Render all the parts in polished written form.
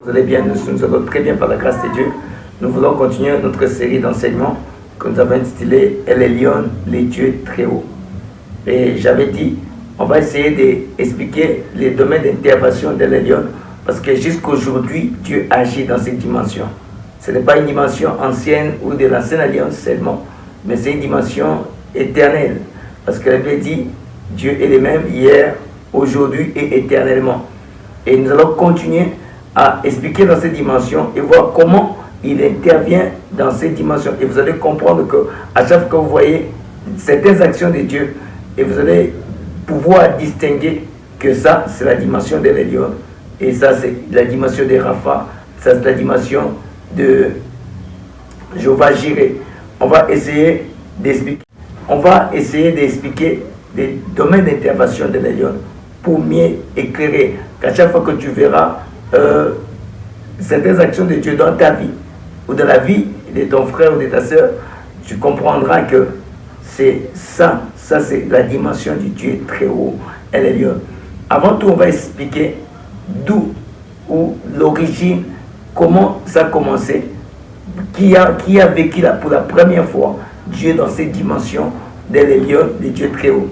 Vous allez bien, nous allons très bien par la grâce de Dieu. Nous voulons continuer notre série d'enseignements que nous avons intitulé El Elyon, les dieux très hauts. Et j'avais dit, on va essayer d'expliquer les domaines d'intervention d'El Elyon parce que jusqu'aujourd'hui, Dieu agit dans cette dimension. Ce n'est pas une dimension ancienne ou de l'ancienne alliance seulement, mais c'est une dimension éternelle. Parce que la Bible dit, Dieu est le même hier, aujourd'hui et éternellement. Et nous allons continuer à expliquer dans cette dimension et voir comment il intervient dans cette dimension. Et vous allez comprendre qu'à chaque fois que vous voyez certaines actions de Dieu, et vous allez pouvoir distinguer que ça, c'est la dimension de l'Elion, et ça, c'est la dimension de Rapha, ça, c'est la dimension de Jéhovah Jireh. On va essayer d'expliquer. On va essayer d'expliquer les domaines d'intervention de l'Elion pour mieux éclairer. Qu'à chaque fois que tu verras certaines actions de Dieu dans ta vie ou dans la vie de ton frère ou de ta soeur, tu comprendras que c'est ça c'est la dimension du Dieu très haut, El Elyon. Avant tout, on va expliquer d'où ou l'origine, comment ça a commencé, qui a vécu pour la première fois Dieu dans cette dimension d'El Elyon, de Dieu très haut.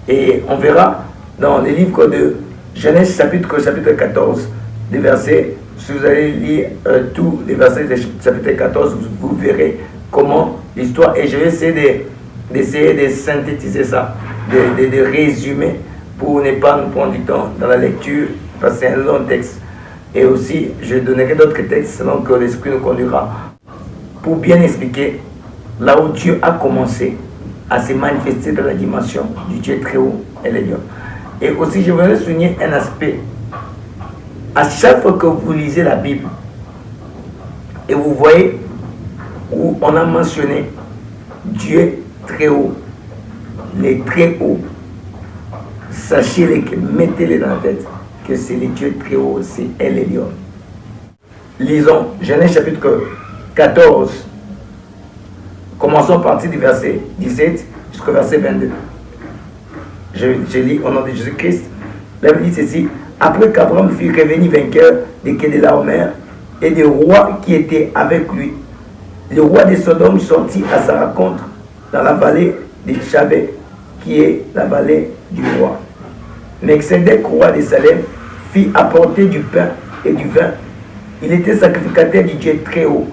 Et on verra dans les livres de Genèse chapitre 14, des versets, si vous allez lire tous les versets du chapitre 14, vous verrez comment l'histoire, et je vais essayer de synthétiser ça, de résumer pour ne pas nous prendre du temps dans la lecture, parce que c'est un long texte. Et aussi, je donnerai d'autres textes selon que l'Esprit nous conduira, pour bien expliquer là où Dieu a commencé à se manifester dans la dimension du Dieu très haut, El Elyon. Et aussi, je voudrais souligner un aspect. À chaque fois que vous lisez la Bible, et vous voyez où on a mentionné Dieu très haut, les très hauts, sachez-les, mettez-les dans la tête, que c'est les dieux très hauts, c'est El Elyon. Lisons Genèse chapitre 14, commençons à partir du verset 17 jusqu'au verset 22. Je lis au nom de Jésus-Christ. La Bible dit ceci: après qu'Abraham fut revenu vainqueur de Kedélaomer et des rois qui étaient avec lui, le roi de Sodome sortit à sa rencontre dans la vallée de Tchavé, qui est la vallée du roi. Melchisedec, roi de Salem, fit apporter du pain et du vin. Il était sacrificateur du Dieu très haut.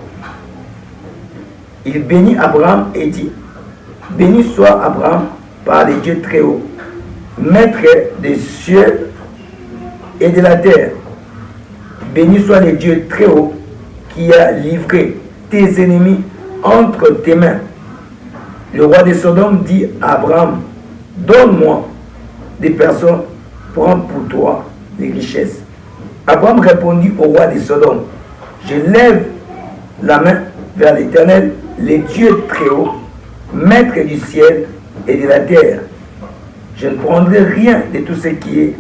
Il bénit Abraham et dit: béni soit Abraham par le Dieu très haut, maître des cieux et de la terre. Béni soit le Dieu très haut qui a livré tes ennemis entre tes mains. Le roi de Sodome dit à Abraham: donne-moi des personnes, prends pour toi les richesses. Abraham répondit au roi de Sodome: je lève la main vers l'Éternel, le Dieu très haut, maître du ciel et de la terre. Je ne prendrai rien de tout ce qui est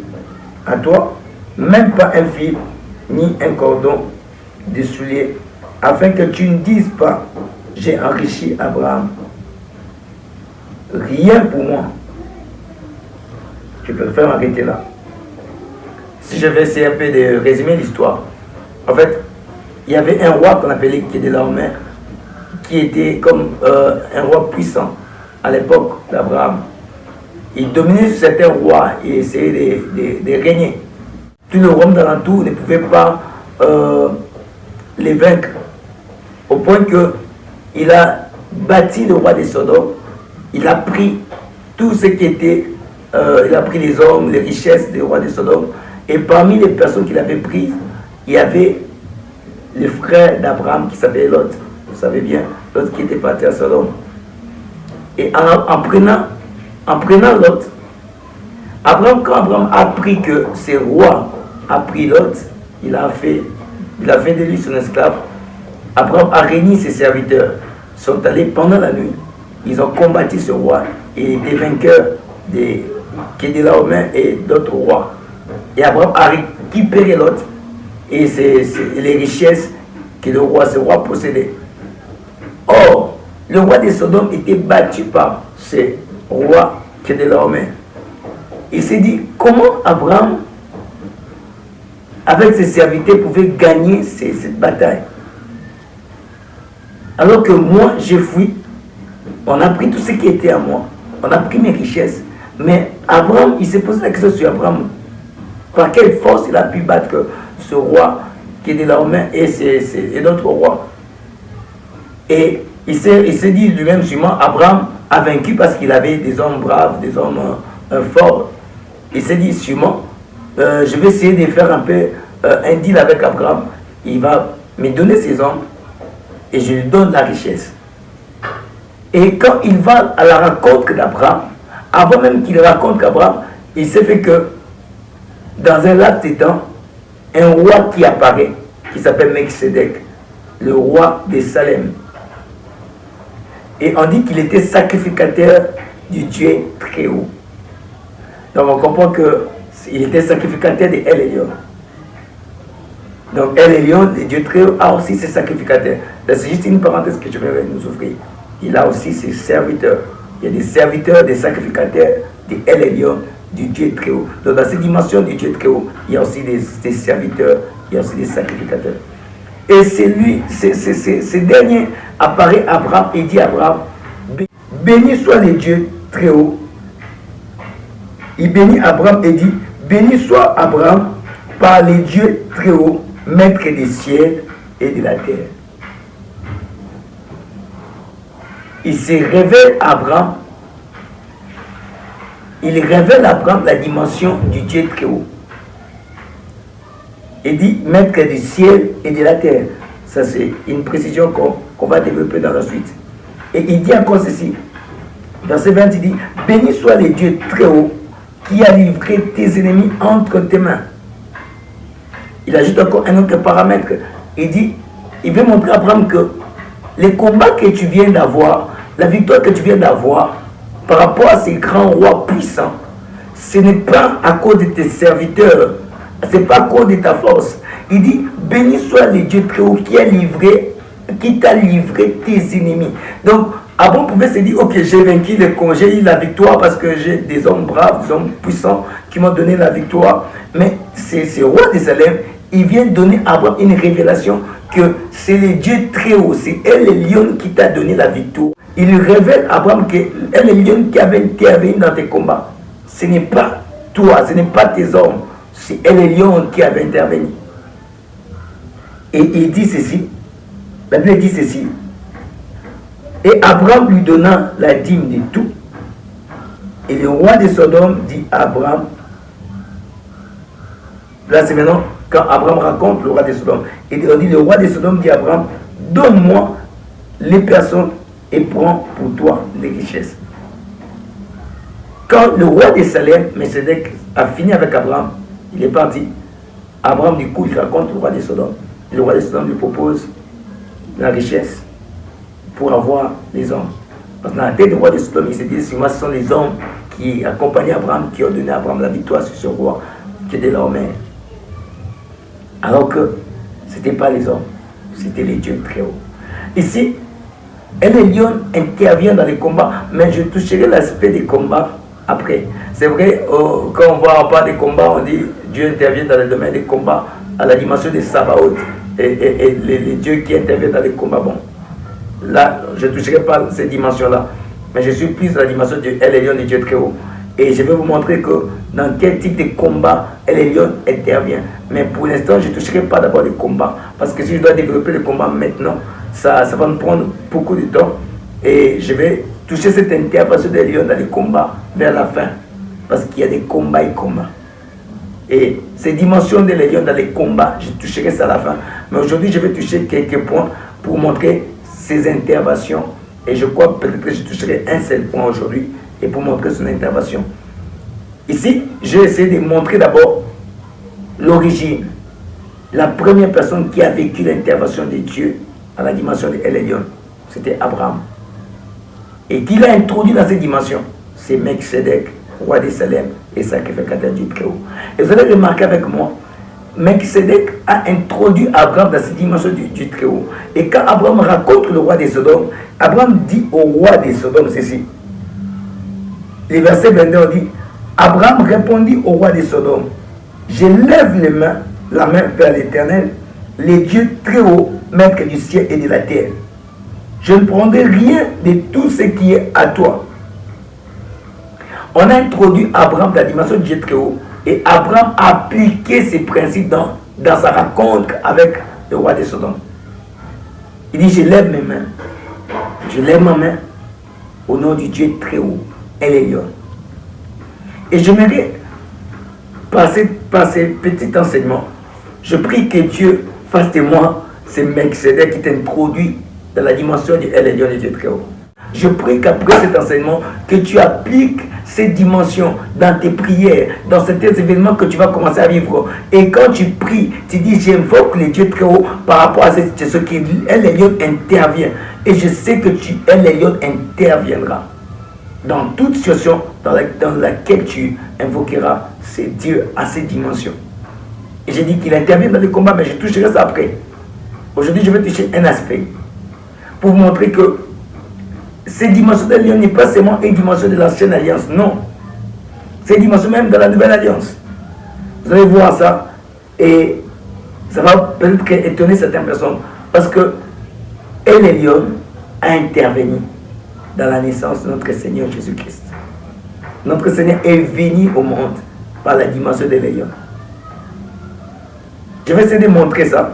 à toi, même pas un fil, ni un cordon de soulier, afin que tu ne dises pas: j'ai enrichi Abraham. Rien pour moi. Je préfère m'arrêter là. Si je vais essayer un peu de résumer l'histoire. En fait, il y avait un roi qu'on appelait Kedélaomer, qui était comme un roi puissant à l'époque d'Abraham. Il dominait sur certains rois et essayait de régner. Tous les rois d'alentour ne pouvaient pas les vaincre. Au point qu'il a bâti le roi de Sodome. Il a pris tout ce qui était, il a pris les hommes, les richesses du roi de Sodome. Et parmi les personnes qu'il avait prises, il y avait le frère d'Abraham qui s'appelait Lot. Vous savez bien, Lot qui était parti à Sodome. Et en prenant Lot, quand Abraham a appris que ce roi a pris Lot, il a fait de lui son esclave. Abraham a réuni ses serviteurs. Ils sont allés pendant la nuit. Ils ont combattu ce roi et il était vainqueur de Kedélaomer et d'autres rois. Et Abraham a récupéré Lot et c'est les richesses que ce roi possédait. Or, le roi de Sodome était battu par ce roi Kedélaomer. Il s'est dit: comment Abraham avec ses serviteurs, pouvait gagner cette bataille. Alors que moi, j'ai fui. On a pris tout ce qui était à moi. On a pris mes richesses. Mais Abraham, il s'est posé la question sur Abraham. Par quelle force il a pu battre ce roi qui est de la main et d'autres rois. Et il s'est dit lui-même sûrement, Abraham a vaincu parce qu'il avait des hommes braves, des hommes forts. Il s'est dit sûrement, je vais essayer de faire un peu un deal avec Abraham. Il va me donner ses hommes et je lui donne la richesse. Et quand il va à la rencontre d'Abraham, avant même qu'il raconte qu'Abraham, il s'est fait que dans un laps de temps, un roi qui apparaît, qui s'appelle Melchisedec, le roi de Salem. Et on dit qu'il était sacrificateur du Dieu très haut. Donc on comprend qu'il était sacrificateur de El Elyon. Donc El Elyon, le Dieu très haut, a aussi ses sacrificateurs. C'est juste une parenthèse que je vais nous ouvrir. Il a aussi ses serviteurs. Il y a des serviteurs, des sacrificateurs de El Elyon, du Dieu très haut. Donc dans cette dimension du Dieu très haut, il y a aussi des serviteurs, il y a aussi des sacrificateurs. Et c'est lui, ce dernier apparaît à Abraham et dit à Abraham, béni soit le Dieu très haut. Il bénit Abraham et dit, béni soit Abraham par les dieux très haut, maître des ciels et de la terre. Il se révèle à Abraham. Il révèle à Abraham la dimension du Dieu très haut. Il dit maître du ciel et de la terre. Ça, c'est une précision qu'on va développer dans la suite. Et il dit encore ceci. Verset 20, il dit béni soit le Dieu très haut qui a livré tes ennemis entre tes mains. Il ajoute encore un autre paramètre. Il dit, il veut montrer à Abraham que les combats que tu viens d'avoir, la victoire que tu viens d'avoir par rapport à ces grands rois puissants, ce n'est pas à cause de tes serviteurs, ce n'est pas à cause de ta force. Il dit, béni soit le Dieu très haut qui t'a livré tes ennemis. Donc, Abraham pouvait se dire, ok, j'ai vaincu le congé, j'ai eu la victoire parce que j'ai des hommes braves, des hommes puissants qui m'ont donné la victoire. Mais ce roi de Salem, il vient donner à Abraham une révélation que c'est le Dieu très haut, c'est El Elyon qui t'a donné la victoire. Il révèle à Abraham que El Elyon qui avait intervenu dans tes combats, ce n'est pas toi, ce n'est pas tes hommes, c'est El Elyon qui avait intervenu. Et il dit ceci, la Bible dit ceci, et Abraham lui donna la dîme de tout. Et le roi de Sodome dit à Abraham, là c'est maintenant quand Abraham raconte le roi de Sodome. Et on dit le roi de Sodome dit à Abraham, donne-moi les personnes et prends pour toi les richesses. Quand le roi de Salem, Melchisedec, a fini avec Abraham, il est parti. Abraham du coup il raconte le roi de Sodome. Et le roi de Sodome lui propose la richesse pour avoir les hommes. Parce que dans la tête du roi de Sodome, il s'est dit, moi ce sont les hommes qui accompagnaient Abraham, qui ont donné à Abraham la victoire sur ce roi, qui était leur mère. Alors que ce n'était pas les hommes, c'était les dieux très hauts. Ici, El Elyon intervient dans les combats, mais je toucherai l'aspect des combats après. C'est vrai, quand on voit en part des combats, on dit Dieu intervient dans le domaine des combats, à la dimension des Sabaoth, et les dieux qui interviennent dans les combats. Bon, là, je ne toucherai pas cette dimension-là, mais je suis plus dans la dimension de El Elyon, du Dieu très haut. Et je vais vous montrer que dans quel type de combat El Elyon intervient. Mais pour l'instant, je ne toucherai pas d'abord les combats. Parce que si je dois développer le combat maintenant, ça va me prendre beaucoup de temps. Et je vais toucher cette intervention d'El Elyon dans les combats vers la fin. Parce qu'il y a des combats et combats. Et ces dimensions d'El Elyon dans les combats, je toucherai ça à la fin. Mais aujourd'hui, je vais toucher quelques points pour montrer ces interventions. Et je crois peut-être que je toucherai un seul point aujourd'hui. Et pour montrer son intervention. Ici, j'ai essayé de montrer d'abord l'origine. La première personne qui a vécu l'intervention de Dieu à la dimension de El Elyon, c'était Abraham. Et qui l'a introduit dans cette dimension, c'est Melchisedec, roi de Salem et sacrificateur du très haut. Et vous allez remarquer avec moi, Melchisedec a introduit Abraham dans cette dimension du très haut. Et quand Abraham raconte le roi de Sodome, Abraham dit au roi de Sodome ceci. Les versets 22 dit, Abraham répondit au roi de Sodome, je lève les mains la main vers l'Éternel, les dieux très hauts, maîtres du ciel et de la terre. Je ne prendrai rien de tout ce qui est à toi. On a introduit Abraham dans la dimension du Dieu très haut et Abraham a appliqué ces principes dans sa rencontre avec le roi de Sodome. Il dit, je lève mes mains. Je lève ma main au nom du Dieu très haut, El Elyon. Et j'aimerais, par ces petits enseignements, je prie que Dieu fasse de moi ce Melchizedek qui t'introduit dans la dimension du El Elyon et Dieu très haut. Je prie qu'après cet enseignement, que tu appliques ces dimensions dans tes prières, dans certains événements que tu vas commencer à vivre. Et quand tu pries, tu dis, j'invoque le Dieu très haut par rapport à ce qui El Elyon intervient. Et je sais que El Elyon interviendra dans toute situation dans laquelle tu invoqueras ces dieux à ces dimensions. Et j'ai dit qu'il intervient dans les combats, mais je toucherai ça après. Aujourd'hui, je vais toucher un aspect pour vous montrer que cette dimension de l'Alliance n'est pas seulement une dimension de l'ancienne alliance, non. C'est une dimension même de la nouvelle alliance. Vous allez voir ça et ça va peut-être étonner certaines personnes parce que El Elyon a intervenu dans la naissance de notre Seigneur Jésus-Christ. Notre Seigneur est venu au monde par la dimension de l'Elyon. Je vais essayer de montrer ça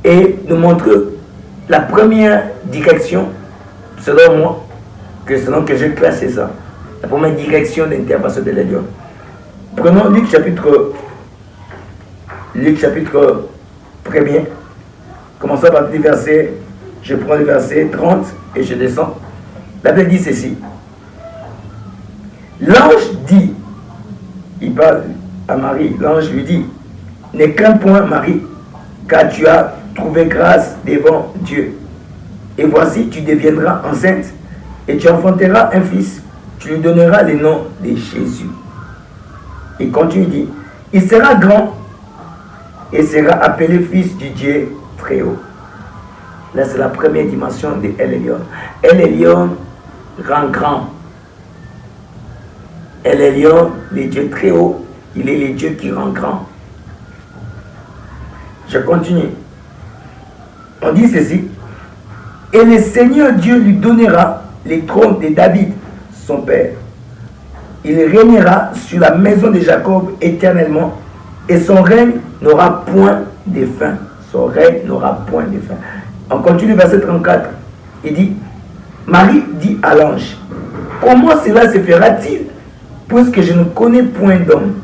et de montrer la première direction, selon moi, selon que j'ai classé ça, la première direction d'intervention de l'Elyon. Prenons Luc chapitre 1er, commençons par le verset, je prends le verset 30 et je descends. La Bible dit ceci. L'ange dit, il parle à Marie, l'ange lui dit, ne crains point Marie, car tu as trouvé grâce devant Dieu. Et voici, tu deviendras enceinte, et tu enfanteras un fils, tu lui donneras le nom de Jésus. Et continue, dit, il sera grand, et sera appelé fils du Dieu très haut. Là, c'est la première dimension de El Elyon. El Elyon rend grand. El Elyon, le Dieu très haut, il est le Dieu qui rend grand. Je continue. On dit ceci. Et le Seigneur Dieu lui donnera les trônes de David, son père. Il régnera sur la maison de Jacob éternellement, et son règne n'aura point de fin. Son règne n'aura point de fin. On continue verset 34. Il dit, Marie dit à l'ange, comment cela se fera-t-il, puisque je ne connais point d'homme?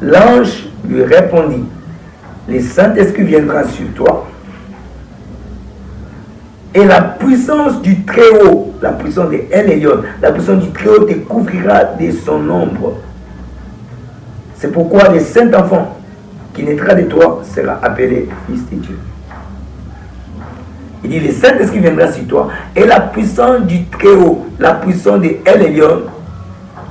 L'ange lui répondit, le Saint-Esprit viendra sur toi, et la puissance du Très-Haut, la puissance de El Elyon, la puissance du Très-Haut te couvrira de son ombre. C'est pourquoi le Saint-Enfant qui naîtra de toi sera appelé Fils de Dieu. Il dit, le Saint-Esprit viendra sur toi, et la puissance du Très-Haut, la puissance de El Elyon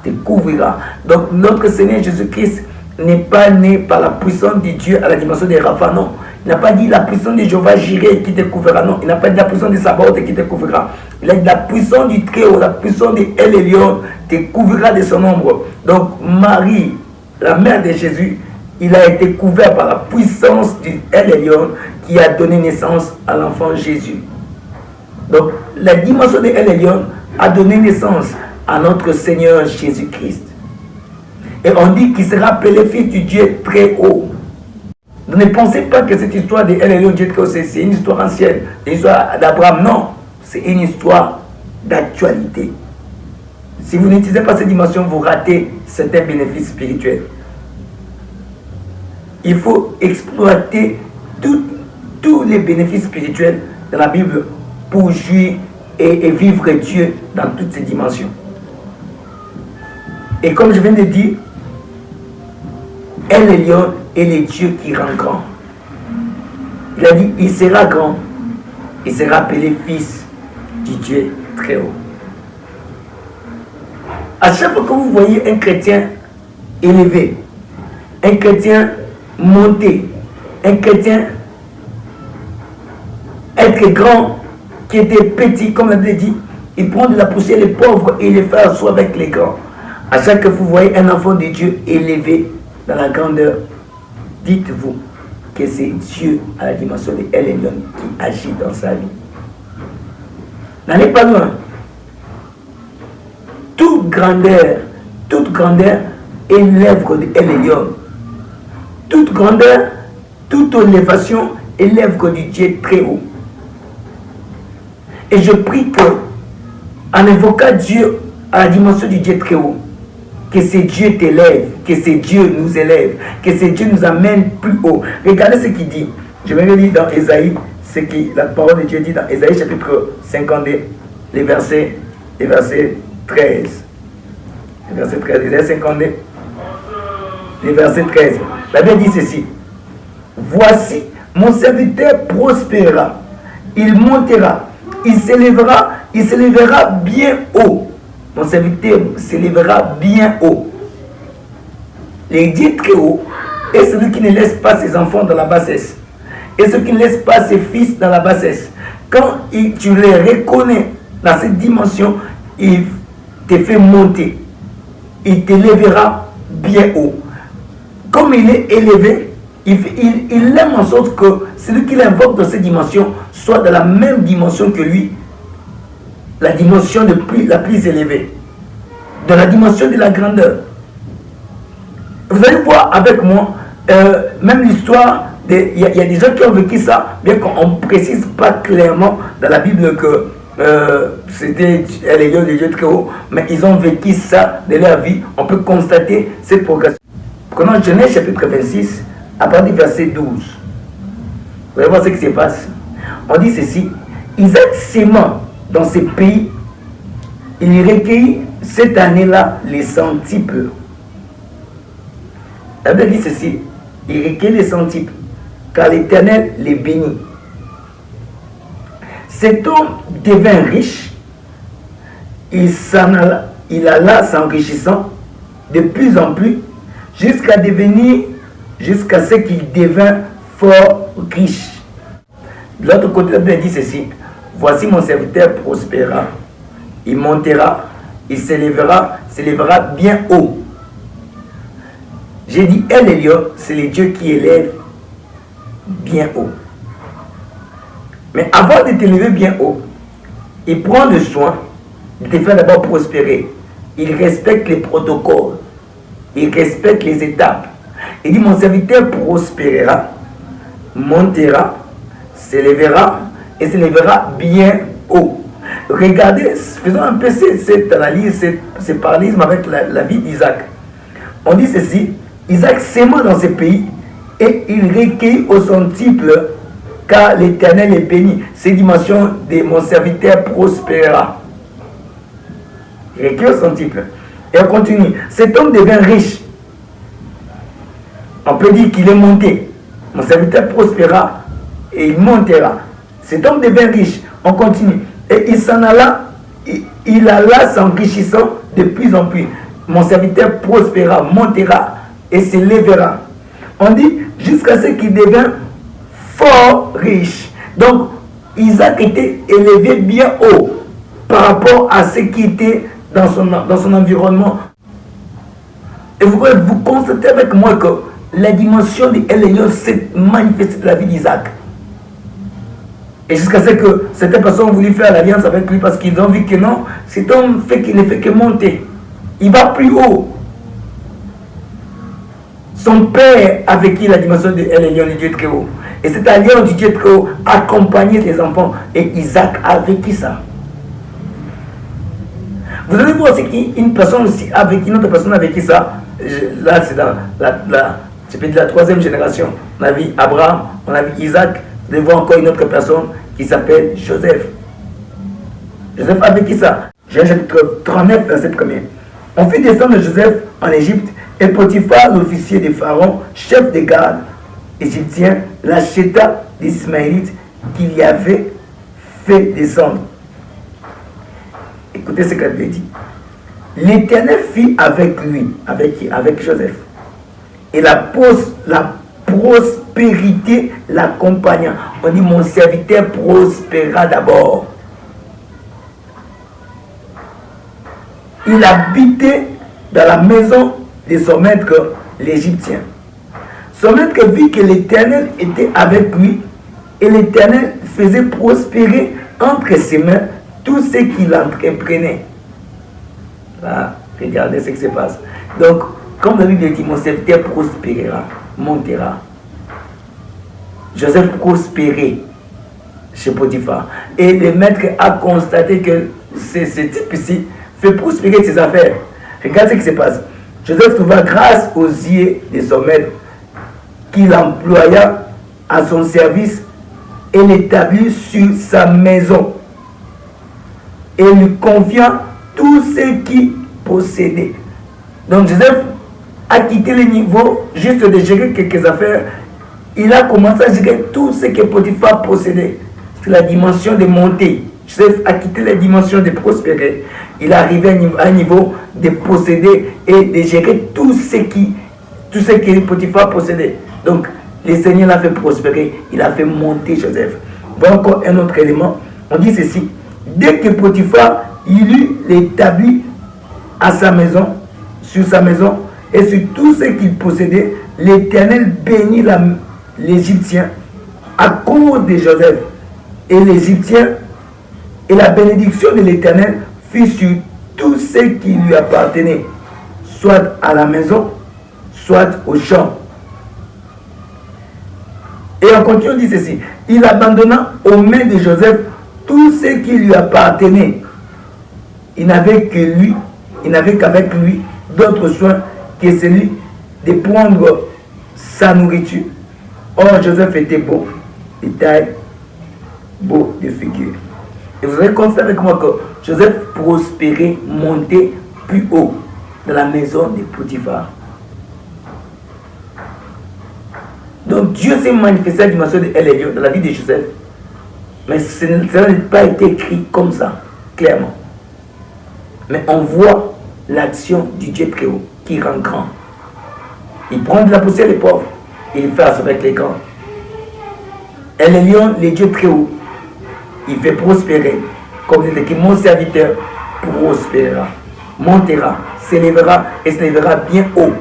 te couvrira. Donc notre Seigneur Jésus-Christ n'est pas né par la puissance de Dieu à la dimension de Rapha, non. Il n'a pas dit la puissance de Jéhovah Jireh qui te couvrira, non. Il n'a pas dit la puissance de Sabaoth qui te couvrira. Il a dit la puissance du Très-Haut, la puissance de El Elyon te couvrira de son ombre. Donc Marie, la mère de Jésus, il a été couvert par la puissance du El Elyon qui a donné naissance à l'enfant Jésus. Donc la dimension de El Elyon a donné naissance à notre Seigneur Jésus-Christ. Et on dit qu'il sera appelé fils du Dieu très haut. Ne pensez pas que cette histoire de El Elyon, Dieu très haut, c'est une histoire ancienne, une histoire d'Abraham. Non, c'est une histoire d'actualité. Si vous n'utilisez pas cette dimension, vous ratez certains bénéfices spirituels. Il faut exploiter tous les bénéfices spirituels de la Bible pour jouir et vivre Dieu dans toutes ces dimensions. Et comme je viens de dire, El Elyon est le Dieu qui rend grand. Il a dit, il sera grand, il sera appelé fils du Dieu très haut. À chaque fois que vous voyez un chrétien élevé, un chrétien monté, un chrétien être grand, qui était petit, comme la Bible dit, il prend de la poussière les pauvres et il les fait asseoir avec les grands. À chaque fois que vous voyez un enfant de Dieu élevé dans la grandeur, dites-vous que c'est Dieu à la dimension de El Elyon qui agit dans sa vie. N'allez pas loin. Toute grandeur est l'œuvre de El Elyon. Toute grandeur, toute élévation est l'œuvre du Dieu très haut. Et je prie que, en évoquant Dieu à la dimension du Dieu très haut, que ce Dieu t'élève, que ce Dieu nous élève, que ce Dieu nous amène plus haut. Regardez ce qu'il dit. Je vais le lire dans Ésaïe, ce que la parole de Dieu dit dans Ésaïe chapitre 52, les versets 13. Le verset 13, Ésaïe 52, le verset 13. La Bible dit ceci. Voici, mon serviteur prospérera, il montera, il s'élèvera bien haut. Mon serviteur s'élèvera bien haut. Les Dieu très haut est celui qui ne laisse pas ses enfants dans la bassesse. Et celui qui ne laisse pas ses fils dans la bassesse. Quand tu les reconnais dans cette dimension, il te fait monter. Il t'élèvera bien haut. Comme il est élevé, il aime en sorte que celui qui l'invoque dans cette dimension soit dans la même dimension que lui, la dimension la plus élevée, dans la dimension de la grandeur. Vous allez voir avec moi, même l'histoire, il y a des gens qui ont vécu ça, bien qu'on ne précise pas clairement dans la Bible que c'était les dieux très haut, mais ils ont vécu ça de leur vie. On peut constater cette progression. Prenons Genèse chapitre 26, à partir du verset 12. Vous allez voir ce qui se passe. On dit ceci. Isaac s'aimant dans ce pays, il recueillit cette année-là les centiples. La Bible dit ceci. Il recueillit les centiples, car l'Éternel les bénit. Cet homme devint riche, il alla s'enrichissant de plus en plus jusqu'à ce qu'il devint fort riche. De l'autre côté, la Bible dit ceci. Voici mon serviteur prospérera, il montera, il s'élèvera bien haut. J'ai dit El Elyon, c'est le Dieu qui élève bien haut. Mais avant de t'élever bien haut, il prend le soin de te faire d'abord prospérer. Il respecte les protocoles. Il respecte les étapes. Il dit, mon serviteur prospérera, montera, s'élèvera et s'élèvera bien haut. Regardez, faisons un peu cette analyse, ce parallélisme avec la vie d'Isaac. On dit ceci, Isaac s'aimant dans ce pays et il recueille au centuple, car l'Éternel est béni. Ces dimensions de mon serviteur prospérera. Il recueille au centuple. Et on continue. Cet homme devient riche. On peut dire qu'il est monté. Mon serviteur prospérera et il montera. Cet homme devient riche. On continue. Et il s'en alla, il alla s'enrichissant de plus en plus. Mon serviteur prospérera, montera et s'élèvera. On dit jusqu'à ce qu'il devienne fort riche. Donc, Isaac était élevé bien haut par rapport à ce qui était dans son environnement. Et vous constatez avec moi que la dimension de El Elyon s'est manifestée de la vie d'Isaac. Et jusqu'à ce que certaines personnes ont voulu faire l'alliance avec lui parce qu'ils ont vu que non, cet homme ne fait que monter. Il va plus haut. Son père a vécu la dimension de El Elyon, le Dieu très haut. Et cette alliance du Dieu très haut accompagnait les enfants. Et Isaac a vécu ça. Vous allez voir ce qu'une personne aussi a vécu, une autre personne a vécu ça. Là, c'est dans la troisième génération. On a vu Abraham, on a vu Isaac. Vous allez voir encore une autre personne qui s'appelle Joseph. Joseph a vécu ça. Genèse chapitre 39, verset 1er. On fit descendre Joseph en Égypte et Potiphar, l'officier de Pharaon, chef des gardes égyptiens, l'acheta des Ismaélites qu'il y avait fait descendre. Écoutez ce qu'elle dit. L'Éternel fit avec lui, avec Joseph. Et la prospérité l'accompagna. On dit, mon serviteur prospéra d'abord. Il habitait dans la maison de son maître, l'Égyptien. Son maître vit que l'Éternel était avec lui et l'Éternel faisait prospérer entre ses mains tout ce qu'il entreprenait. Là, regardez ce qui se passe. Donc, comme la Bible dit, mon serviteur prospérera, montera. Joseph prospérait chez Potiphar. Et le maître a constaté que ce type ici fait prospérer ses affaires. Regarde ce qui se passe. Joseph trouva grâce aux yeux de son maître, qu'il employa à son service et l'établit sur sa maison. Et lui confia tout ce qu'il possédait. Donc Joseph a quitté le niveau juste de gérer quelques affaires. Il a commencé à gérer tout ce que Potiphar possédait. C'est la dimension de montée. Joseph a quitté la dimension de prospérer. Il est arrivé à un niveau de posséder et de gérer tout ce que Potiphar possédait. Donc, le Seigneur l'a fait prospérer. Il a fait monter Joseph. Voilà encore un autre élément. On dit ceci. Dès que Potiphar, il eut l'établi à sa maison, sur sa maison, et sur tout ce qu'il possédait, l'Éternel bénit l'Égyptien à cause de Joseph. Et l'Égyptien, et la bénédiction de l'Éternel fut sur tout ce qui lui appartenait, soit à la maison, soit au champ. Et on continue, on dit ceci. Il abandonna aux mains de Joseph tout ce qui lui appartenait. Il n'avait qu'avec lui d'autres soins que celui de prendre sa nourriture. Or, Joseph était beau de taille, beau de figure. Et vous avez constaté avec moi que Joseph prospérait, montait plus haut dans la maison de Potiphar. Donc Dieu s'est manifesté à la dimension de El Elyon dans la vie de Joseph. Mais ça n'a pas été écrit comme ça, clairement. Mais on voit l'action du Dieu très haut qui rend grand. Il prend de la poussière des pauvres et il fait avec les grands. El Elyon, le Dieu très haut, il fait prospérer. Comme il dit, mon serviteur prospérera, montera, s'élèvera et s'élèvera bien haut.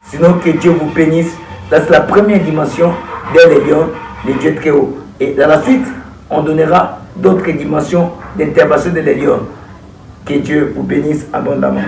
Sinon que Dieu vous bénisse. Là, c'est la première dimension d'El Elyon, le Dieu très haut. Et dans la suite, on donnera d'autres dimensions d'intervention de l'El Elyon. Que Dieu vous bénisse abondamment.